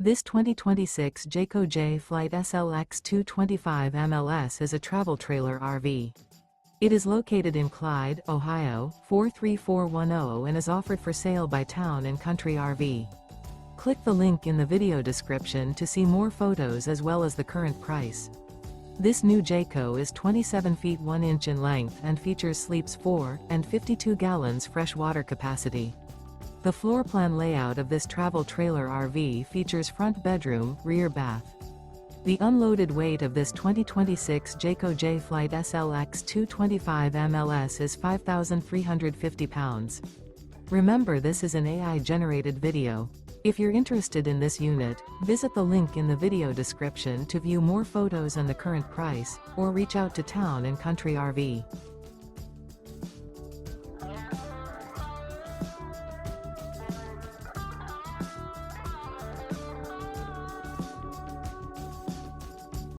This 2026 Jayco J Flight SLX 225 MLS is a travel trailer RV. It is located in Clyde, Ohio, 43410 and is offered for sale by Town & Country RV. Click the link in the video description to see more photos as well as the current price. This new Jayco is 27 feet 1 inch in length and features sleeps 4 and 52 gallons fresh water capacity. The floor plan layout of this travel trailer RV features front bedroom, rear bath. The unloaded weight of this 2026 Jayco J Flight SLX 225 MLS is 5,350 pounds. Remember, this is an AI-generated video. If you're interested in this unit, visit the link in the video description to view more photos and the current price, or reach out to Town & Country RV.